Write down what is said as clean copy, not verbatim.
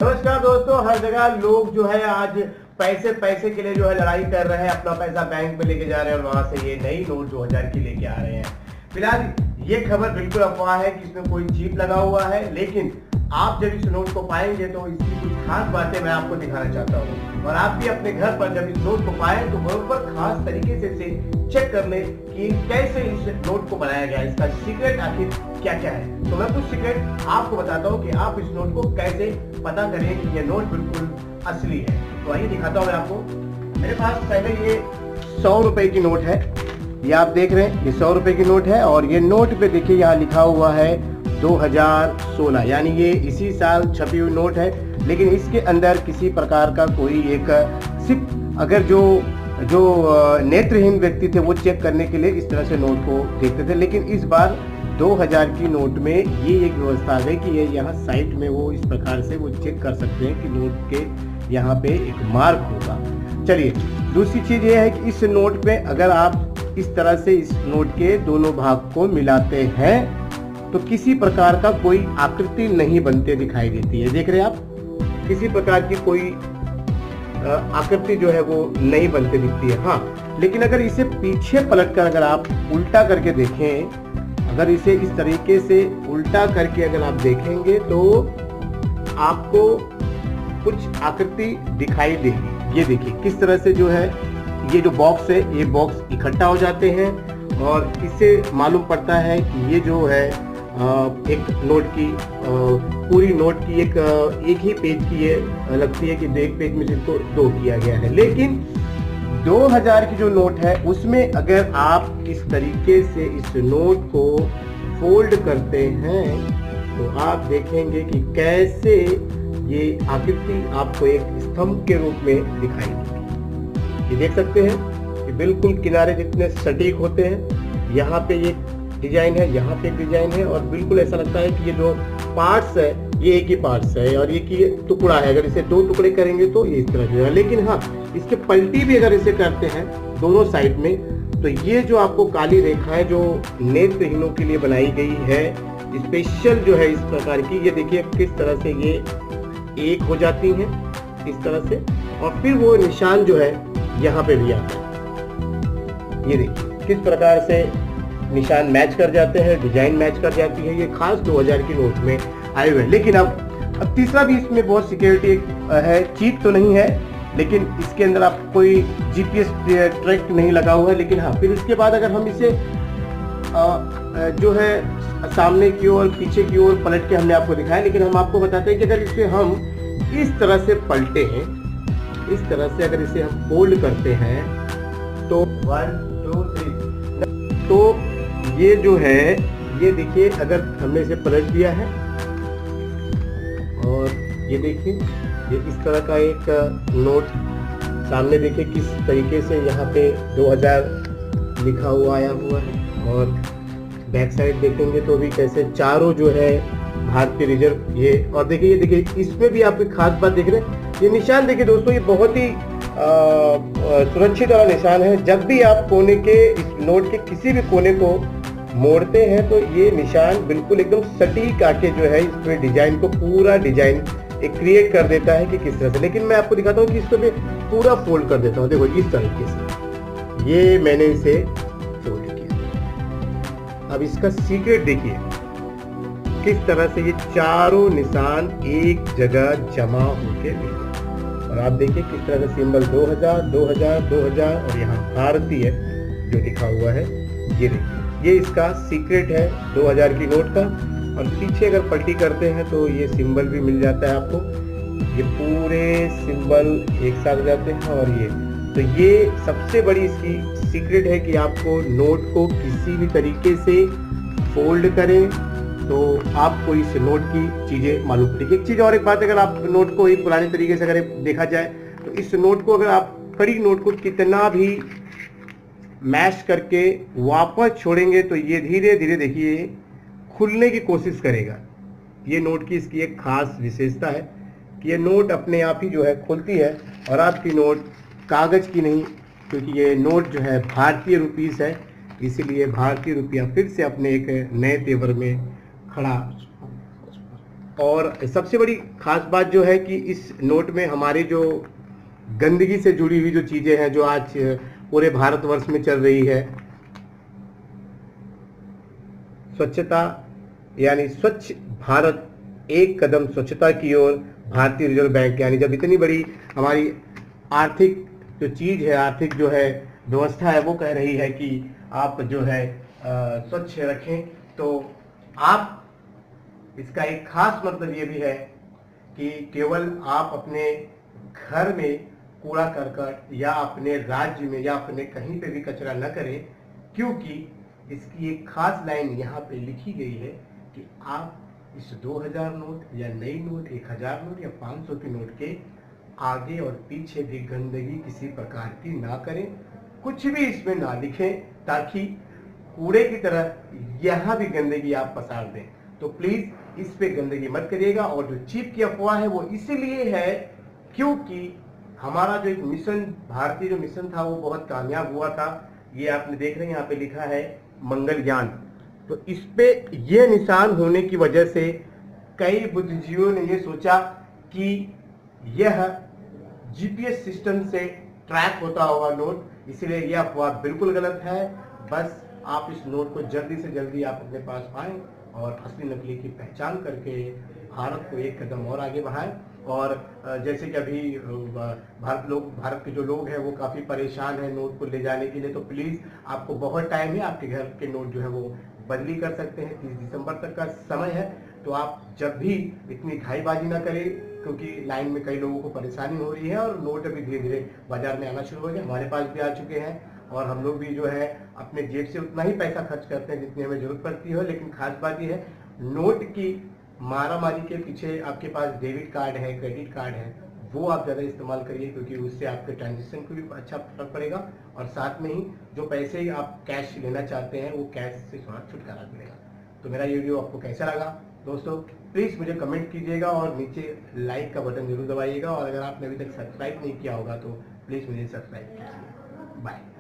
नमस्कार दोस्तों, हर जगह लोग जो है आज पैसे पैसे के लिए जो है लड़ाई कर रहे हैं, अपना पैसा बैंक में लेके जा रहे हैं और वहां से ये नई नोट 2000 की लेके आ रहे हैं। फिलहाल ये खबर बिल्कुल अफवाह है कि इसमें कोई चिप लगा हुआ है, लेकिन आप जब इस नोट को पाएंगे तो इसकी कुछ खास बातें मैं आपको दिखाना चाहता हूँ और आप भी अपने घर पर जब इस नोट को पाएं तो वहाँ पर खास तरीके से इसे चेक कर लें कि कैसे इस नोट को बनाया गया है, इसका सीक्रेट आखिर क्या क्या है। तो मैं कुछ सीक्रेट आपको बताता हूँ कि आप इस नोट को कैसे पता करें कि ये नोट बिल्कुल असली है। तो आइए दिखाता हूँ मैं आपको। मेरे पास पहले ये 100 रुपए की नोट है, ये आप देख रहे हैं, ये 100 रुपए की नोट है और ये नोट पे देखिए यहाँ लिखा हुआ है 2016, यानी ये इसी साल छपी हुई नोट है। लेकिन इसके अंदर किसी प्रकार का कोई एक सिर्फ अगर जो नेत्रहीन व्यक्ति थे वो चेक करने के लिए इस तरह से नोट को देखते थे, लेकिन इस बार 2000 की नोट में ये एक व्यवस्था है कि ये यहाँ साइट में वो इस प्रकार से वो चेक कर सकते हैं कि नोट के यहाँ पे एक मार्क होगा। चलिए, दूसरी चीज ये है कि इस नोट पे अगर आप इस तरह से इस नोट के दोनों भाग को मिलाते हैं तो किसी प्रकार का कोई आकृति नहीं बनते दिखाई देती है। देख रहे हैं आप, किसी प्रकार की कोई आकृति जो है वो नहीं बनते दिखती है। हाँ, लेकिन अगर इसे पीछे पलटकर अगर आप उल्टा करके देखें, अगर इसे इस तरीके से उल्टा करके अगर आप देखेंगे तो आपको कुछ आकृति दिखाई देगी। ये देखिए किस तरह से जो है ये जो बॉक्स है, ये बॉक्स इकट्ठा हो जाते हैं और इससे मालूम पड़ता है कि ये जो है एक नोट की पूरी नोट की एक ही पेज की ये लगती है कि एक पेज में जिसको दो किया गया है। लेकिन 2000 की जो नोट है उसमें अगर आप इस तरीके से इस नोट को फोल्ड करते हैं तो आप देखेंगे कि कैसे ये आकृति आपको एक स्तंभ के रूप में दिखाई देगी। ये देख सकते हैं कि बिल्कुल किनारे जितने सटीक होते हैं, यहाँ पे ये डिजाइन है, यहाँ पे एक डिजाइन है और बिल्कुल ऐसा लगता है कि ये जो पार्ट्स है ये एक ही पार्ट्स है और ये की टुकड़ा है। अगर इसे दो टुकड़े करेंगे तो ये इस तरह से है, लेकिन हाँ, इसके पलटी भी अगर इसे करते हैं दोनों साइड में तो ये जो आपको काली रेखाएं जो नेत्रहीनों के लिए बनाई गई है स्पेशल जो है इस प्रकार की, ये देखिए किस तरह से ये एक हो जाती हैं इस तरह से और फिर वो निशान जो है यहाँ पे भी आता है। ये देखिए किस प्रकार से निशान मैच कर जाते हैं, डिजाइन मैच कर जाती है। ये खास 2000 की नोट में आए हुए हैं। लेकिन अब तीसरा भी इसमें बहुत सिक्योरिटी है, चीप तो नहीं है, लेकिन इसके अंदर आप कोई जीपीएस ट्रैक नहीं लगा हुआ है। लेकिन हाँ, फिर उसके बाद अगर हम इसे जो है सामने की ओर पीछे की ओर पलट के हमने आपको दिखाया, लेकिन हम आपको बताते हैं कि अगर इसे हम इस तरह से पलटे हैं, इस तरह से अगर इसे हम फोल्ड करते हैं तो 1 2 3 तो ये जो है ये देखिए अगर हमने इसे पलट दिया है और ये देखिए ये इस तरह का एक नोट सामने देखिए किस तरीके से यहाँ पे 2000 लिखा हुआ आया हुआ है और बैक साइड देखेंगे तो भी कैसे चारों जो है भारतीय रिजर्व ये और देखिए, ये देखिए इसमें भी आप एक खास बात देख रहे हैं, ये निशान देखिए दोस्तों, ये बहुत ही सुरक्षित वाला निशान है। जब भी आप कोने के इस नोट के किसी भी कोने को मोड़ते हैं तो ये निशान बिल्कुल एकदम सटीक आके जो है इस पे डिजाइन को पूरा डिजाइन एक क्रिएट कर देता है कि किस तरह से। लेकिन मैं आपको दिखाता हूँ कि इसको मैं पूरा फोल्ड कर देता हूँ। देखो इस तरीके से ये मैंने इसे फोल्ड किया। अब इसका सीक्रेट देखिए किस तरह से ये चारों निशान एक जगह जमा होके मिले और आप देखिए किस तरह का सिंबल 2000 2000 2000 और यहाँ भारतीय जो लिखा हुआ है, ये देखिए ये इसका सीक्रेट है 2000 की नोट का। और पीछे अगर पलटी करते हैं तो ये सिंबल भी मिल जाता है आपको, ये पूरे सिंबल एक साथ हो जाते हैं और ये तो ये सबसे बड़ी इसकी सीक्रेट है कि आपको नोट को किसी भी तरीके से फोल्ड करें तो आपको इस नोट की चीजें मालूम पड़ेगी। एक चीज और एक बात, अगर आप नोट को एक पुराने तरीके से अगर देखा जाए तो इस नोट को अगर आप कड़ी नोट को कितना भी मैश करके वापस छोड़ेंगे तो ये धीरे धीरे देखिए खुलने की कोशिश करेगा। ये नोट की इसकी एक खास विशेषता है कि ये नोट अपने आप ही जो है खुलती है और आपकी नोट कागज की नहीं, क्योंकि ये नोट जो है भारतीय रुपीस है, इसीलिए भारतीय रुपया फिर से अपने एक नए तेवर में खड़ा और सबसे बड़ी खास बात जो है कि इस नोट में हमारे जो गंदगी से जुड़ी हुई जो चीजें हैं जो आज पूरे भारतवर्ष में चल रही है, स्वच्छता यानी स्वच्छ भारत, एक कदम स्वच्छता की ओर, भारतीय रिजर्व बैंक यानी जब इतनी बड़ी हमारी आर्थिक जो चीज है, आर्थिक जो है व्यवस्था है, वो कह रही है कि आप जो है स्वच्छ रखें, तो आप इसका एक खास मतलब ये भी है कि केवल आप अपने घर में कूड़ा करकट या अपने राज्य में या अपने कहीं पे भी कचरा न करें, क्योंकि इसकी एक खास लाइन यहाँ पे लिखी गई है कि आप इस 2000 नोट या नई नोट, 1000 नोट या 500 की नोट के आगे और पीछे भी गंदगी किसी प्रकार की ना करें, कुछ भी इसमें ना लिखें, ताकि कूड़े की तरह यहाँ भी गंदगी आप पसार दें। तो प्लीज इस पे गंदगी मत करिएगा। और जो चीप की अफवाह है वो इसलिए है क्योंकि हमारा जो एक मिशन, भारतीय जो मिशन था, वो बहुत कामयाब हुआ था। ये आपने देख रहे हैं यहाँ पे लिखा है मंगलयान। तो इस पे ये निशान होने की वजह से कई बुद्धिजीवियों ने ये सोचा कि यह जीपीएस सिस्टम से ट्रैक होता होगा नोट, इसलिए यह अफवाह बिल्कुल गलत है। बस आप इस नोट को जल्दी से जल्दी आप अपने पास पाएं और असली नकली की पहचान करके भारत को एक कदम और आगे बढ़ाएं। और जैसे कि अभी भारत के जो लोग हैं वो काफ़ी परेशान हैं नोट को ले जाने के लिए, तो प्लीज़ आपको बहुत टाइम है, आपके घर के नोट जो है वो बदली कर सकते हैं, 30 दिसंबर तक का समय है। तो आप जब भी इतनी घाईबाजी ना करें, क्योंकि लाइन में कई लोगों को परेशानी हो रही है और नोट अभी धीरे धीरे बाजार में आना शुरू हो गए, हमारे पास भी आ चुके हैं। और हम लोग भी जो है अपने जेब से उतना ही पैसा खर्च करते हैं जितनी हमें जरूरत पड़ती है। लेकिन खास बात यह है, नोट की मारामारी के पीछे आपके पास डेबिट कार्ड है, क्रेडिट कार्ड है, वो आप ज़्यादा इस्तेमाल करिए, क्योंकि उससे आपके ट्रांजेक्शन को भी अच्छा फर्क पड़ेगा और साथ में ही जो पैसे आप कैश लेना चाहते हैं वो कैश से थोड़ा छुटकारा मिलेगा। तो मेरा ये वीडियो आपको कैसा लगा दोस्तों, प्लीज़ मुझे कमेंट कीजिएगा और नीचे लाइक का बटन जरूर दबाइएगा। और अगर आपने अभी तक सब्सक्राइब नहीं किया होगा तो प्लीज़ मुझे सब्सक्राइब कीजिए। बाय।